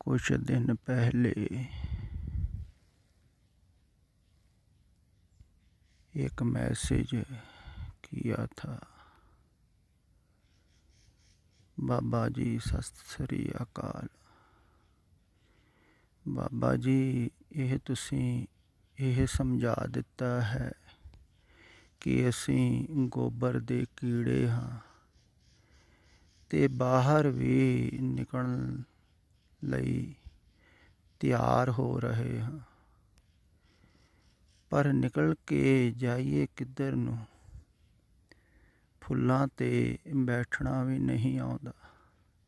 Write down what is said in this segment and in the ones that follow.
कुछ दिन पहले एक मैसेज किया था। बाबा जी सत श्री अकाल। बाबा जी ਇਹ ਤੁਸੀਂ ਇਹ ਸਮਝਾ ਦਿੱਤਾ ਹੈ ਕਿ ਅਸੀਂ ਗੋਬਰ ਦੇ ਕੀੜੇ ਹਾਂ ਤੇ ਬਾਹਰ ਵੀ ਨਿਕਲਣ ਲਈ ਤਿਆਰ ਹੋ ਰਹੇ ਹਾਂ, ਪਰ ਨਿਕਲ ਕੇ ਜਾਈਏ ਕਿੱਧਰ ਨੂੰ? ਫੁੱਲਾਂ ਤੇ ਬੈਠਣਾ ਵੀ ਨਹੀਂ ਆਉਂਦਾ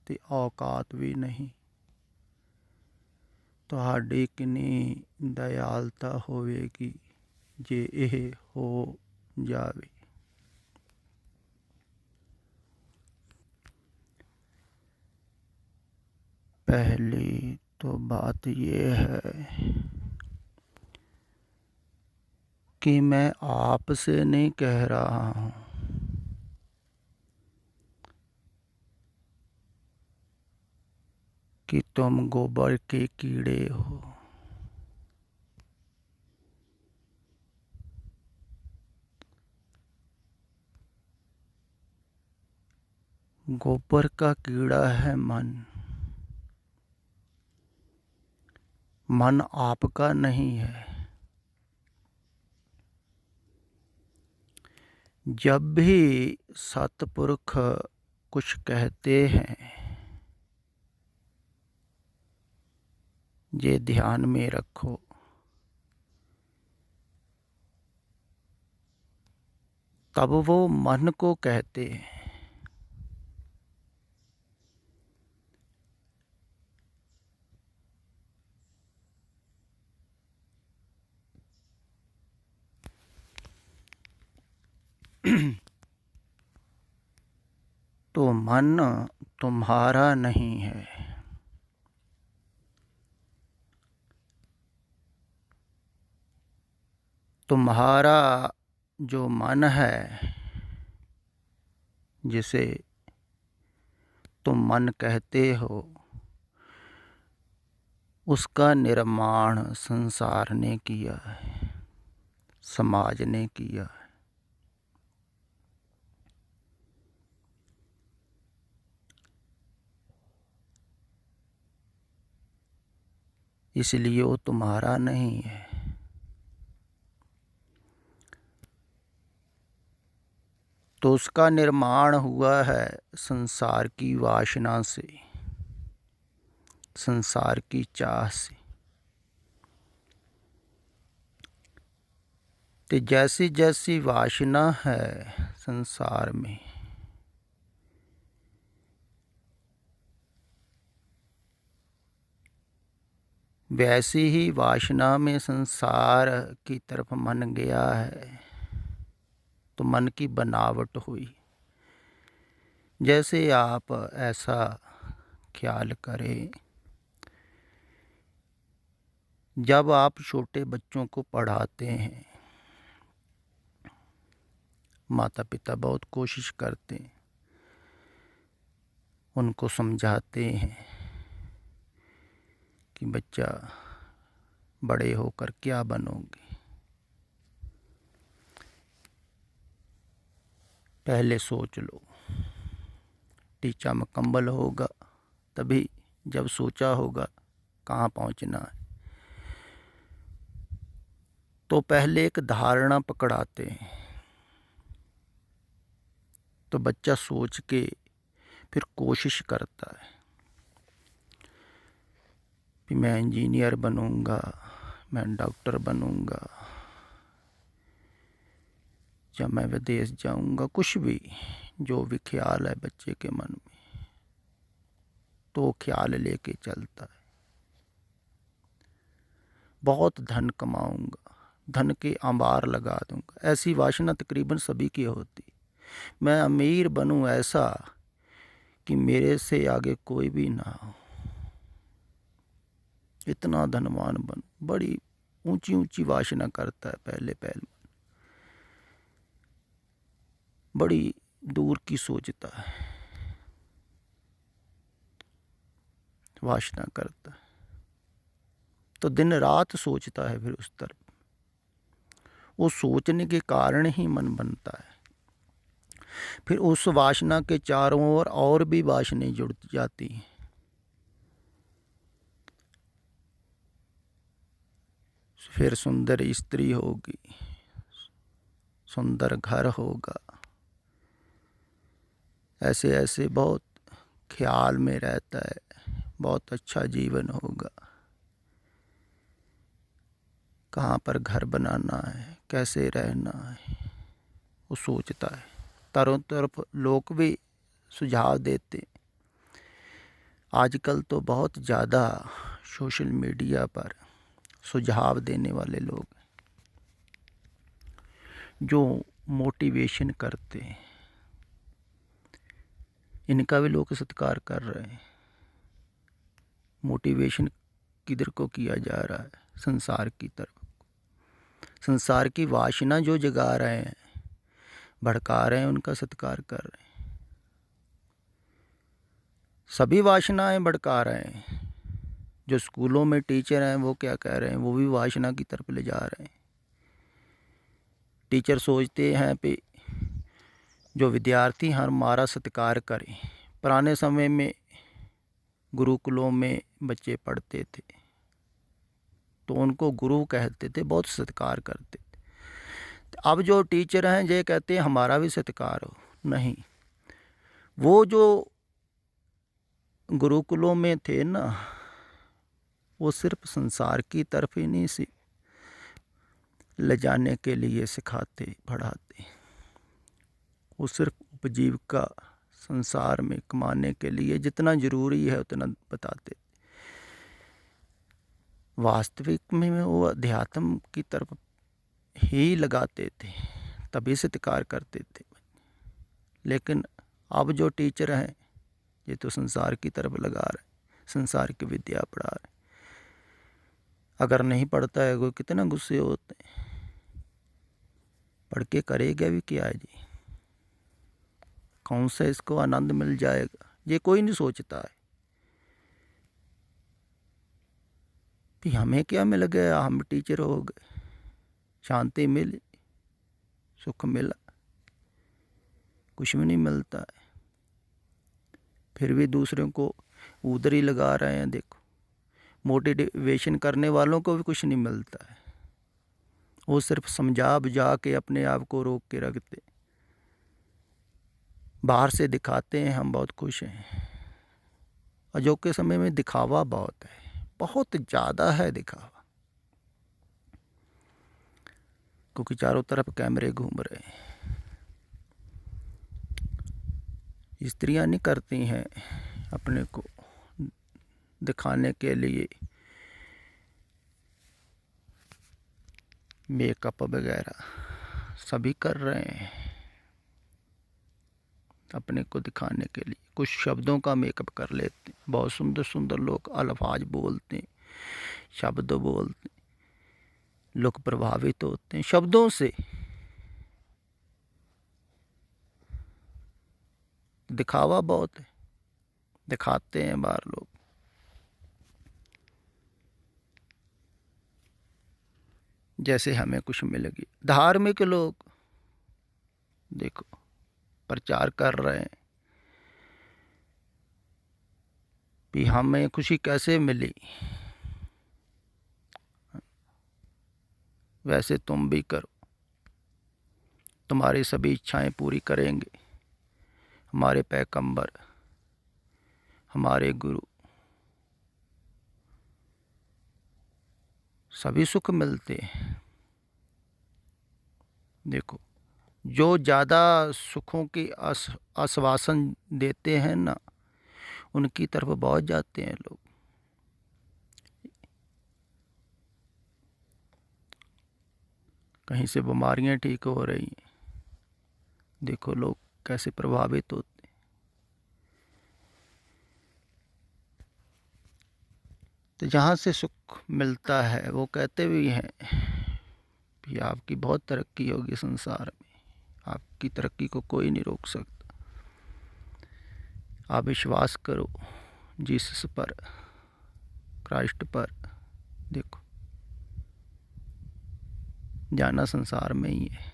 ਤੇ ਔਕਾਤ ਵੀ ਨਹੀਂ। ਤੁਹਾਡੀ ਕਿੰਨੀ ਦਇਆਲਤਾ ਹੋਵੇਗੀ ਜੇ ਇਹ ਹੋ ਜਾਵੇ। पहली तो बात ये है कि मैं आपसे नहीं कह रहा हूँ, कि तुम गोबर के कीड़े हो। गोबर का कीड़ा है मन। मन आपका नहीं है। जब भी सतपुरख कुछ कहते हैं, ये ध्यान में रखो, तब वो मन को कहते हैं। तो मन तुम्हारा नहीं है। तुम्हारा जो मन है, जिसे तुम मन कहते हो, उसका निर्माण संसार ने किया है, समाज ने किया है। इसलिए वो तुम्हारा नहीं है। तो उसका निर्माण हुआ है संसार की वासना से, संसार की चाह से। तो जैसी जैसी वासना है संसार में, वैसी ही वासना में संसार की तरफ मन गया है, तो मन की बनावट हुई। जैसे आप ऐसा ख्याल करें, जब आप छोटे बच्चों को पढ़ाते हैं, माता पिता बहुत कोशिश करते हैं, उनको समझाते हैं कि बच्चा बड़े होकर क्या बनोगे। पहले सोच लो, टीचा मुकम्मल होगा तभी, जब सोचा होगा कहाँ पहुँचना है। तो पहले एक धारणा पकड़ाते हैं, तो बच्चा सोच के फिर कोशिश करता है कि मैं इंजीनियर बनूंगा, मैं डॉक्टर बनूंगा, या मैं विदेश जाऊंगा। कुछ भी जो भी ख्याल है बच्चे के मन में, तो ख्याल लेके चलता है। बहुत धन कमाऊंगा, धन के अंबार लगा दूंगा। ऐसी वासना तकरीबन सभी की होती। मैं अमीर बनूं ऐसा कि मेरे से आगे कोई भी ना हो, इतना धनवान बनूं। बड़ी ऊंची ऊंची वासना करता है पहले पहले, बड़ी दूर की सोचता है, वासना करता है। तो दिन रात सोचता है फिर उस तरफ। वो सोचने के कारण ही मन बनता है। फिर उस वासना के चारों ओर और भी वासनाएं जुड़ जाती हैं। फिर सुंदर स्त्री होगी, सुंदर घर होगा, ऐसे ऐसे बहुत ख्याल में रहता है, बहुत अच्छा जीवन होगा। कहाँ पर घर बनाना है, कैसे रहना है, वो सोचता है। चारों तरफ लोग भी सुझाव देते। आजकल तो बहुत ज़्यादा सोशल मीडिया पर सुझाव देने वाले लोग जो मोटिवेशन करते हैं, इनका भी लोग सत्कार कर रहे हैं। मोटिवेशन किधर को किया जा रहा है? संसार की तरफ। संसार की वासना जो जगा रहे हैं, भड़का रहे हैं, उनका सत्कार कर रहे हैं। सभी वासनाएं भड़का रहे हैं। जो स्कूलों में टीचर हैं वो क्या कह रहे हैं? वो भी वासना की तरफ ले जा रहे हैं। टीचर सोचते हैं कि जो विद्यार्थी हमारा सत्कार करें। पुराने समय में गुरुकुलों में बच्चे पढ़ते थे तो उनको गुरु कहते थे, बहुत सत्कार करते थे। अब जो टीचर हैं ये कहते हैं हमारा भी सत्कार हो। नहीं, वो जो गुरुकुलों में थे ना, वो सिर्फ संसार की तरफ ही नहीं सी ले जाने के लिए सिखाते पढ़ाते। वो सिर्फ उपजीविका संसार में कमाने के लिए जितना ज़रूरी है उतना बताते। वास्तविक में वो अध्यात्म की तरफ ही लगाते थे, तभी सत्कार करते थे। लेकिन अब जो टीचर हैं ये तो संसार की तरफ लगा रहे, संसार की विद्या पढ़ा रहे। अगर नहीं पढ़ता है कोई, कितना गुस्से होते हैं। पढ़ के करेगा भी क्या है जी? कौन सा इसको आनंद मिल जाएगा? ये कोई नहीं सोचता है कि हमें क्या मिल गया, हम टीचर हो गए, शांति मिली, सुख मिला। कुछ भी नहीं मिलता है। फिर भी दूसरों को उधर ही लगा रहे हैं। देखो, मोटिवेशन करने वालों को भी कुछ नहीं मिलता है। वो सिर्फ समझा बुझा के अपने आप को रोक के रखते, बाहर से दिखाते हैं हम बहुत खुश हैं। अजोके समय में दिखावा बहुत है, बहुत ज़्यादा है दिखावा, क्योंकि चारों तरफ कैमरे घूम रहे हैं। स्त्रियां नहीं करती हैं अपने को दिखाने के लिए मेकअप वगैरह, सभी कर रहे हैं अपने को दिखाने के लिए। कुछ शब्दों का मेकअप कर लेते हैं। बहुत सुंदर सुंदर लोग अल्फाज बोलते हैं, शब्द बोलते हैं, लोग प्रभावित होते हैं शब्दों से। दिखावा बहुत है, दिखाते हैं बाहर लोग। जैसे हमें कुछ मिल गया। धार्मिक लोग देखो प्रचार कर रहे हैं कि हमें खुशी कैसे मिली, वैसे तुम भी करो, तुम्हारी सभी इच्छाएं पूरी करेंगे हमारे पैगंबर, हमारे गुरु। सभी सुख मिलते हैं। देखो, जो ज़्यादा सुखों की आश्वासन देते हैं ना, उनकी तरफ बहुत जाते हैं लोग। कहीं से बीमारियां ठीक हो रही हैं, देखो लोग कैसे प्रभावित होते हैं। तो जहाँ से सुख मिलता है वो कहते भी हैं कि आपकी बहुत तरक्की होगी संसार में, आपकी तरक्की को कोई नहीं रोक सकता। आप विश्वास करो जीसस पर, क्राइस्ट पर, देखो, जाना संसार में ही है।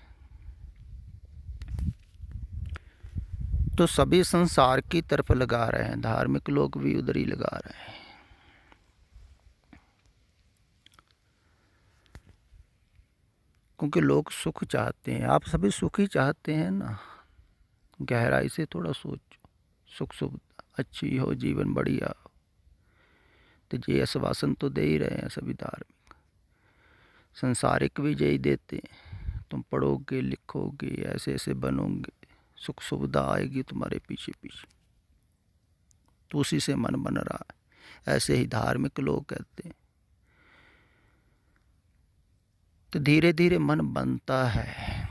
तो सभी संसार की तरफ लगा रहे हैं, धार्मिक लोग भी उधर ही लगा रहे हैं। क्योंकि लोग सुख चाहते हैं, आप सभी सुख ही चाहते हैं ना। गहराई से थोड़ा सोचो, सुख सुविधा अच्छी हो, जीवन बढ़िया हो, तो ये आश्वासन तो दे ही रहे हैं सभी धार्मिक। संसारिक भी यही देते हैं, तुम पढ़ोगे लिखोगे ऐसे ऐसे बनोगे, सुख सुविधा आएगी तुम्हारे पीछे पीछे, तो उसी से मन बन रहा है। ऐसे ही धार्मिक लोग कहते हैं। तो धीरे धीरे मन बनता है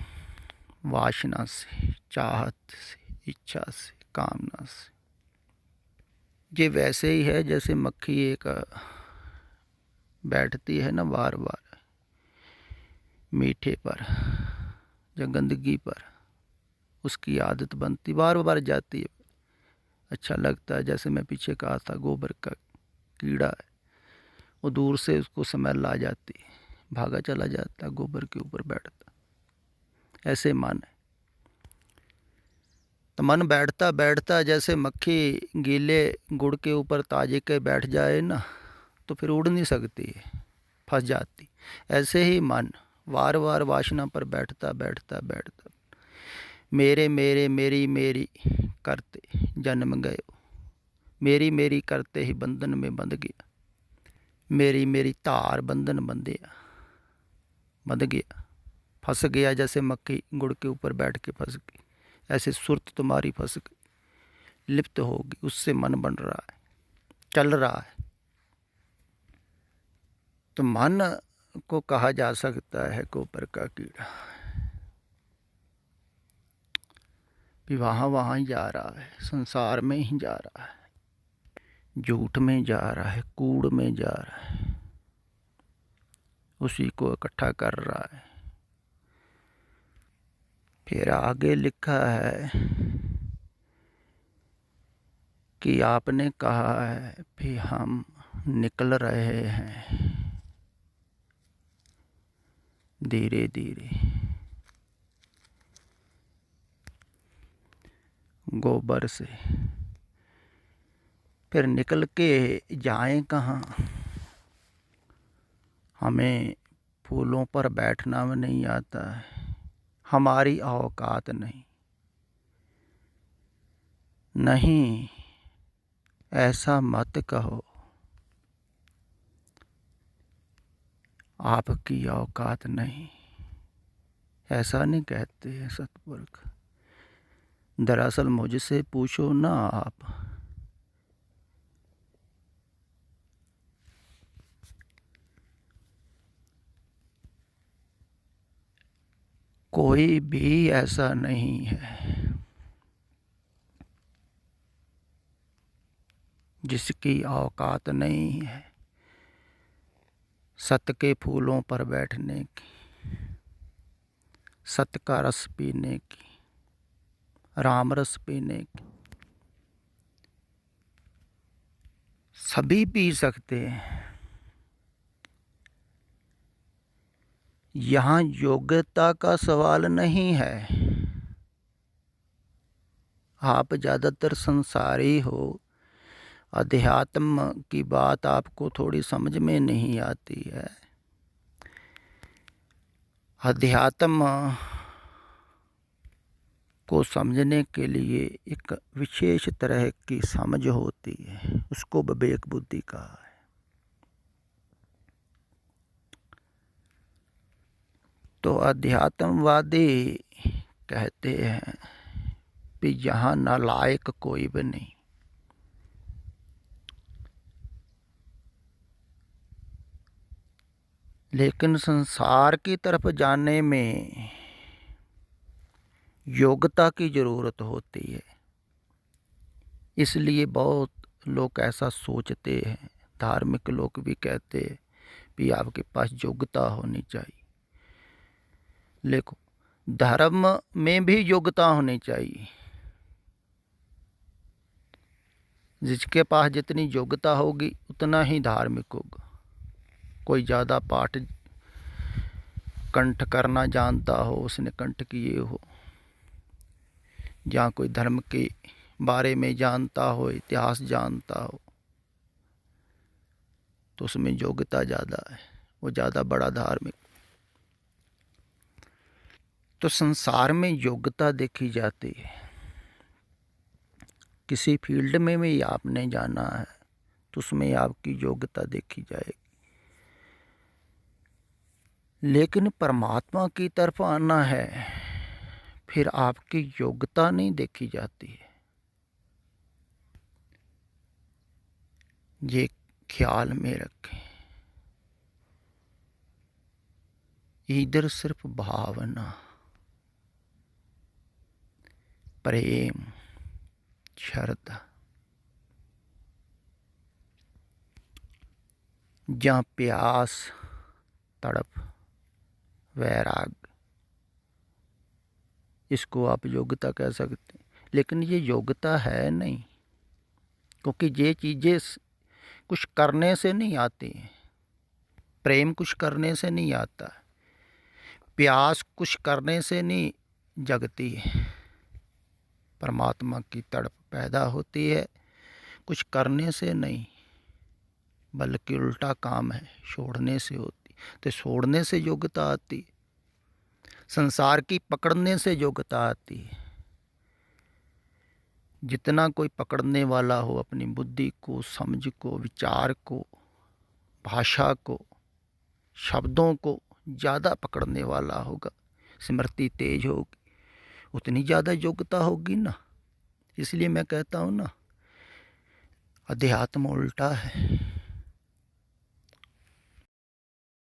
वासना से, चाहत से, इच्छा से, कामना से। ये वैसे ही है जैसे मक्खी एक बैठती है ना बार बार मीठे पर या गंदगी पर, उसकी आदत बनती, बार बार जाती है, अच्छा लगता है। जैसे मैं पीछे कहा था, गोबर का कीड़ा है, वो दूर से उसको स्मेल आ जाती है, भागा चला जाता है, गोबर के ऊपर बैठता। ऐसे मन है। तो मन बैठता बैठता जैसे मक्खी गीले गुड़ के ऊपर ताजे के बैठ जाए ना, तो फिर उड़ नहीं सकती है, फंस जाती। ऐसे ही मन बार बार वासना पर बैठता बैठता बैठता, मेरे मेरे मेरी मेरी करते जन्म गए, मेरी मेरी करते ही बंधन में बंध गया, मेरी मेरी तार बंधन बंध गया, फंस गया। जैसे मक्खी गुड़ के ऊपर बैठ के फंस गई, ऐसे सुरत तुम्हारी फंस गई, लिप्त होगी, उससे मन बन रहा है, चल रहा है। तो मन को कहा जा सकता है गोबर का कीड़ा, भी वहाँ वहाँ ही जा रहा है, संसार में ही जा रहा है, झूठ में जा रहा है, कूड़ में जा रहा है, उसी को इकट्ठा कर रहा है। फिर आगे लिखा है कि आपने कहा है भी हम निकल रहे हैं धीरे धीरे, गोबर से। फिर निकल के जाएं कहाँ, हमें फूलों पर बैठना में नहीं आता है, हमारी औकात नहीं। नहीं, ऐसा मत कहो, आपकी औकात नहीं, ऐसा नहीं कहते हैं सतपुरुष। दरअसल मुझसे पूछो ना आप, कोई भी ऐसा नहीं है जिसकी औकात नहीं है सत के फूलों पर बैठने की, सत का रस पीने की, राम रस पीने की। सभी पी सकते हैं। यहाँ योग्यता का सवाल नहीं है। आप ज़्यादातर संसारी हो, अध्यात्म की बात आपको थोड़ी समझ में नहीं आती है। अध्यात्म को समझने के लिए एक विशेष तरह की समझ होती है, उसको विवेक बुद्धि कहा है। तो अध्यात्मवादी कहते हैं कि यहाँ नालायक कोई भी नहीं, लेकिन संसार की तरफ जाने में योग्यता की ज़रूरत होती है। इसलिए बहुत लोग ऐसा सोचते हैं, धार्मिक लोग भी कहते हैं कि आपके पास योग्यता होनी चाहिए। देखो, धर्म में भी योग्यता होनी चाहिए। जिसके पास जितनी योग्यता होगी उतना ही धार्मिक होगा। कोई ज़्यादा पाठ कंठ करना जानता हो, उसने कंठ किए हो, या कोई धर्म के बारे में जानता हो, इतिहास जानता हो, तो उसमें योग्यता ज़्यादा है, वो ज़्यादा बड़ा धार्मिक। तो संसार में योग्यता देखी जाती है। किसी फील्ड में भी आपने जाना है तो उसमें आपकी योग्यता देखी जाएगी, लेकिन परमात्मा की तरफ आना है फिर आपकी योग्यता नहीं देखी जाती है। ये ख्याल में रखें। इधर सिर्फ भावना, प्रेम, श्रद्धा, जहाँ प्यास, तड़प, वैराग, इसको आप योग्यता कह सकते हैं। लेकिन ये योग्यता है नहीं, क्योंकि ये चीज़ें कुछ करने से नहीं आती हैं। प्रेम कुछ करने से नहीं आता, प्यास कुछ करने से नहीं जगती है। परमात्मा की तड़प पैदा होती है कुछ करने से नहीं, बल्कि उल्टा काम है, छोड़ने से होती। तो छोड़ने से योग्यता आती, संसार की पकड़ने से योग्यता आती है। जितना कोई पकड़ने वाला हो अपनी बुद्धि को, समझ को, विचार को, भाषा को, शब्दों को ज़्यादा पकड़ने वाला होगा, स्मृति तेज होगी, उतनी ज़्यादा योग्यता होगी ना। इसलिए मैं कहता हूँ ना, अध्यात्म उल्टा है।